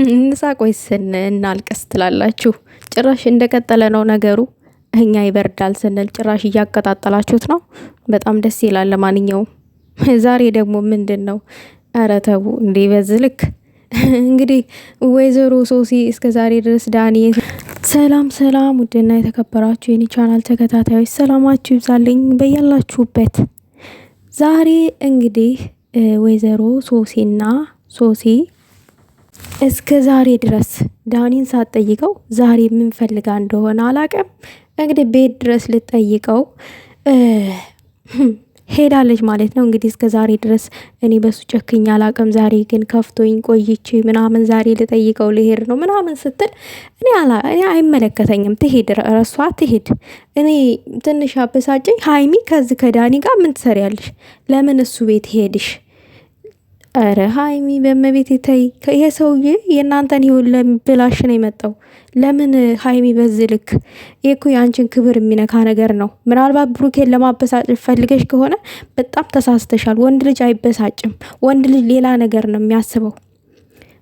እንሳቅ ወይስ እናልቅስ ትላላችሁ? ጭራሽ እንደቀጠለ ነው ነገሩ። እኛ ይበርዳል ስንል ጭራሽ እያቀጣጠላችሁት ነው። በጣም ደስ ይላል። ለማንኛውም ዛሬ ደግሞ ምንድን ነው? ኧረ ተው እንዴ በዚህ ልክ እንግዲህ ወይዘሮ ሶሲ እስከ ዛሬ ድረስ ዳኒ ሰላም ሰላም፣ ውድና የተከበራችሁ የኔ ቻናል ተከታታዮች ሰላማችሁ ይብዛልኝ በያላችሁበት። ዛሬ እንግዲህ ወይዘሮ ሶሲና ሶሲ እስከ ዛሬ ድረስ ዳኒን ሳትጠይቀው ዛሬ ምን ፈልጋ እንደሆነ አላቅም። እንግዲህ ቤት ድረስ ልጠይቀው ሄዳለች ማለት ነው። እንግዲህ እስከ ዛሬ ድረስ እኔ በሱ ጨክኝ አላቅም። ዛሬ ግን ከፍቶኝ ቆይቼ ምናምን ዛሬ ልጠይቀው ልሄድ ነው ምናምን ስትል እኔ አይመለከተኝም። ትሄድ፣ ረሷ ትሄድ። እኔ ትንሽ አበሳጨኝ። ሀይሚ ከዚህ ከዳኒ ጋር ምን ትሰሪያለሽ? ለምን እሱ ቤት ሄድሽ? ኧረ ሀይሚ በመቤት ተይ። ይሄ ሰውዬ የእናንተን ህይወት ለብላሽ ነው የመጣው። ለምን ሀይሚ በዚህ ልክ? ይሄ እኮ የአንቺን ክብር የሚነካ ነገር ነው። ምናልባት ብሩኬን ለማበሳጨት ፈልገሽ ከሆነ በጣም ተሳስተሻል። ወንድ ልጅ አይበሳጭም። ወንድ ልጅ ሌላ ነገር ነው የሚያስበው።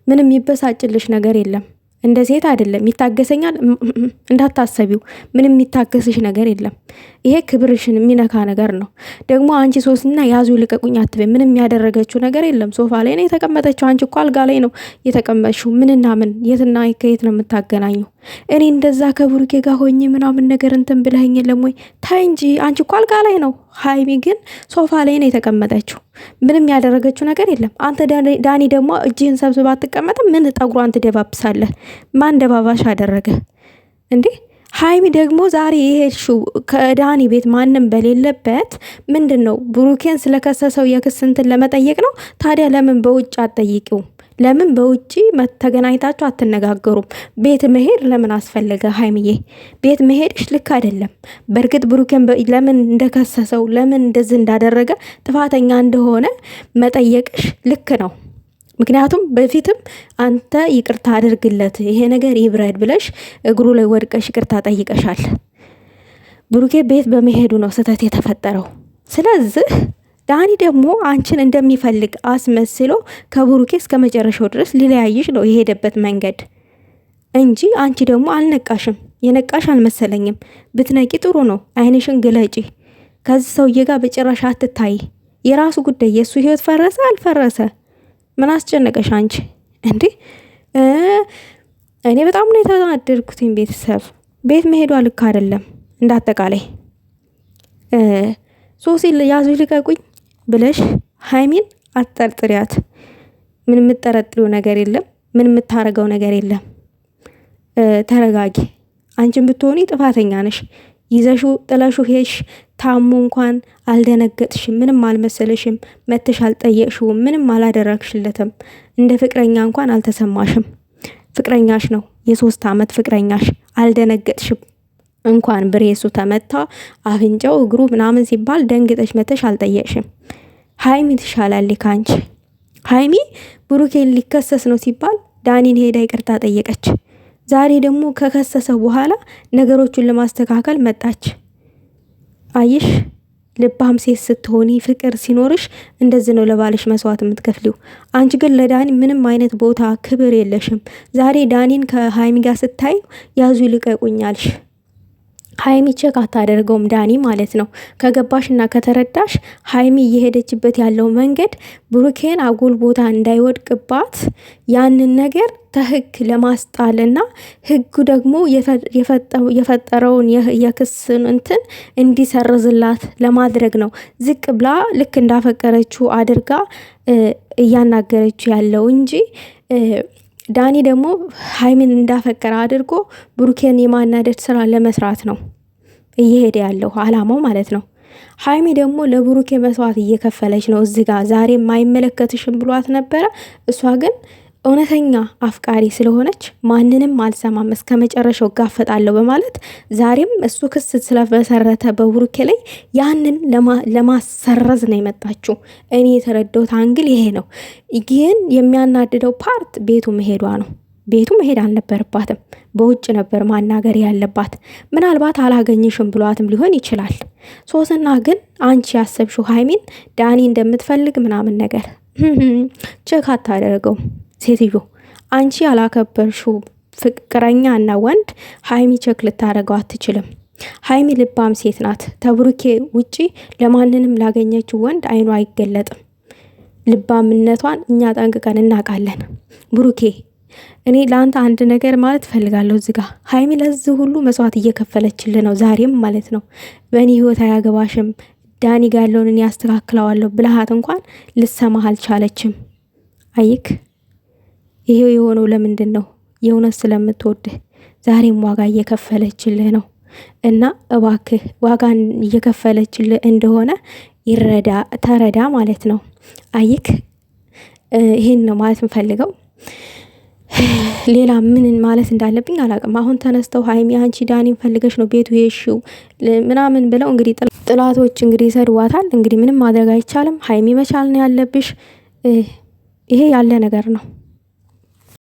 ምንም ይበሳጭልሽ ነገር የለም። እንደ ሴት አይደለም። ይታገሰኛል እንዳታሰቢው። ምንም የሚታገስሽ ነገር የለም። ይሄ ክብርሽን የሚነካ ነገር ነው። ደግሞ አንቺ ሶስና ያዙ ልቀቁኝ አትበይ። ምንም ያደረገችው ነገር የለም። ሶፋ ላይ ነው የተቀመጠችው። አንቺ እኮ አልጋ ላይ ነው የተቀመጥሽው። ምንና ምን የትና ከየት ነው የምታገናኙ? እኔ እንደዛ ከብሩኬ ጋር ሆኜ ምናምን ነገር እንትን ብለኸኝ የለም ወይ? ታይ እንጂ አንቺ እኮ አልጋ ላይ ነው። ሀይሚ ግን ሶፋ ላይ ነው የተቀመጠችው። ምንም ያደረገችው ነገር የለም። አንተ ዳኒ ደግሞ እጅህን ሰብስባ አትቀመጥም? ምን ጠጉሯን ትደባብሳለህ? ማን ደባባሽ አደረገ እንዴ? ሀይሚ ደግሞ ዛሬ የሄድሽው ከዳኒ ቤት ማንም በሌለበት ምንድን ነው? ብሩኬን ስለከሰሰው የክስ እንትን ለመጠየቅ ነው። ታዲያ ለምን በውጭ አትጠይቂውም? ለምን በውጭ ተገናኝታችሁ አትነጋገሩም? ቤት መሄድ ለምን አስፈለገ? ሀይሚዬ ቤት መሄድሽ ልክ አይደለም። በእርግጥ ብሩኬን ለምን እንደከሰሰው ለምን እንደዚህ እንዳደረገ ጥፋተኛ እንደሆነ መጠየቅሽ ልክ ነው። ምክንያቱም በፊትም አንተ ይቅርታ አድርግለት ይሄ ነገር ይብረድ ብለሽ እግሩ ላይ ወድቀሽ ይቅርታ ጠይቀሻል። ብሩኬ ቤት በመሄዱ ነው ስህተት የተፈጠረው። ስለዚህ ዳኒ ደግሞ አንቺን እንደሚፈልግ አስመስሎ ከብሩኬ እስከ መጨረሻው ድረስ ሊለያይሽ ነው የሄደበት መንገድ እንጂ አንቺ ደግሞ አልነቃሽም። የነቃሽ አልመሰለኝም። ብትነቂ ጥሩ ነው። አይንሽን ግለጪ። ከዚህ ሰውዬ ጋር በጭራሽ አትታይ። የራሱ ጉዳይ። የእሱ ህይወት ፈረሰ አልፈረሰ ምን አስጨነቀሽ አንቺ እንዴ? እኔ በጣም ነው የተናደድኩትኝ። ቤተሰብ ቤት መሄዷ ልክ አይደለም። እንዳጠቃላይ ሶሲ ያዙ ልቀቁኝ ብለሽ ሀይሚን አትጠርጥሪያት። ምን የምትጠረጥሪው ነገር የለም። ምን የምታረገው ነገር የለም። ተረጋጊ። አንቺን ብትሆኒ ጥፋተኛ ነሽ። ይዘሹ ጥለሹ ሄሽ። ታሙ እንኳን አልደነገጥሽም። ምንም አልመሰለሽም። መተሽ አልጠየቅሽውም። ምንም አላደረግሽለትም። እንደ ፍቅረኛ እንኳን አልተሰማሽም። ፍቅረኛሽ ነው፣ የ3 ዓመት ፍቅረኛሽ። አልደነገጥሽም። እንኳን ብሬሱ ተመታ አፍንጫው እግሩ ምናምን ሲባል ደንግጠሽ መተሽ አልጠየቅሽም። ሀይሚ ትሻላለች ካንቺ። ሀይሚ ብሩኬን ሊከሰስ ነው ሲባል ዳኒን ሄዳ ይቅርታ ጠየቀች። ዛሬ ደግሞ ከከሰሰ በኋላ ነገሮቹን ለማስተካከል መጣች። አይሽ ልባም ሴት ስትሆኒ ፍቅር ሲኖርሽ እንደዚህ ነው ለባልሽ መስዋዕት የምትከፍሊው። አንቺ ግን ለዳኒ ምንም አይነት ቦታ ክብር የለሽም። ዛሬ ዳኒን ከሀይሚ ጋር ስታይ ያዙ ልቀቁኛልሽ። ሀይሚ ቼክ አታደርገውም ዳኒ ማለት ነው። ከገባሽና ከተረዳሽ ሀይሚ እየሄደችበት ያለው መንገድ ብሩኬን አጉል ቦታ እንዳይወድቅባት ያንን ነገር ከህግ ለማስጣልና ህጉ ደግሞ የፈጠረውን የክስን እንትን እንዲሰርዝላት ለማድረግ ነው። ዝቅ ብላ ልክ እንዳፈቀረችው አድርጋ እያናገረችው ያለው እንጂ ዳኒ ደግሞ ሀይሚን እንዳፈቀረ አድርጎ ብሩኬን የማናደድ ስራ ለመስራት ነው እየሄደ ያለው አላማው ማለት ነው። ሀይሚ ደግሞ ለብሩኬ መስዋዕት እየከፈለች ነው። እዚህ ጋር ዛሬም አይመለከትሽም ብሏት ነበረ። እሷ ግን እውነተኛ አፍቃሪ ስለሆነች ማንንም አልሰማም እስከ መጨረሻው ጋፈጣለሁ በማለት ዛሬም እሱ ክስ ስለመሰረተ በብሩኬ ላይ ያንን ለማሰረዝ ነው የመጣችው። እኔ የተረዳሁት አንግል ይሄ ነው። ግን የሚያናድደው ፓርት ቤቱ መሄዷ ነው። ቤቱ መሄድ አልነበረባትም። በውጭ ነበር ማናገር ያለባት። ምናልባት አላገኝሽም ብሏትም ሊሆን ይችላል። ሶስና ግን አንቺ ያሰብሽው ሀይሚን ዳኒ እንደምትፈልግ ምናምን ነገር ቼክ አታደርገው ሴትዮ። አንቺ ያላከበርሽው ፍቅረኛ እና ወንድ ሀይሚ ቼክ ልታደርገው አትችልም። ሀይሚ ልባም ሴት ናት። ተብሩኬ ውጪ ለማንንም ላገኘችው ወንድ አይኗ አይገለጥም። ልባምነቷን እኛ ጠንቅቀን እናውቃለን። ብሩኬ እኔ ለአንተ አንድ ነገር ማለት ፈልጋለሁ። እዚህ ጋር ሀይሚ ለዚህ ሁሉ መስዋዕት እየከፈለችልህ ነው፣ ዛሬም ማለት ነው። በእኔ ህይወት አያገባሽም ዳኒ ጋር ያለውን እኔ ያስተካክለዋለሁ ብልሃት እንኳን ልሰማህ አልቻለችም። አይክ ይሄው የሆነው ለምንድን ነው? የእውነት ስለምትወድህ ዛሬም ዋጋ እየከፈለችልህ ነው። እና እባክህ ዋጋን እየከፈለችልህ እንደሆነ ተረዳ ማለት ነው። አይክ ይሄን ነው ማለት እንፈልገው። ሌላ ምን ማለት እንዳለብኝ አላውቅም። አሁን ተነስተው ሀይሚ አንቺ ዳኒን ፈልገሽ ነው ቤቱ የሺው ምናምን ብለው እንግዲህ ጥላቶች እንግዲህ ይሰድዋታል። እንግዲህ ምንም ማድረግ አይቻልም። ሀይሚ መቻል ነው ያለብሽ። ይሄ ያለ ነገር ነው።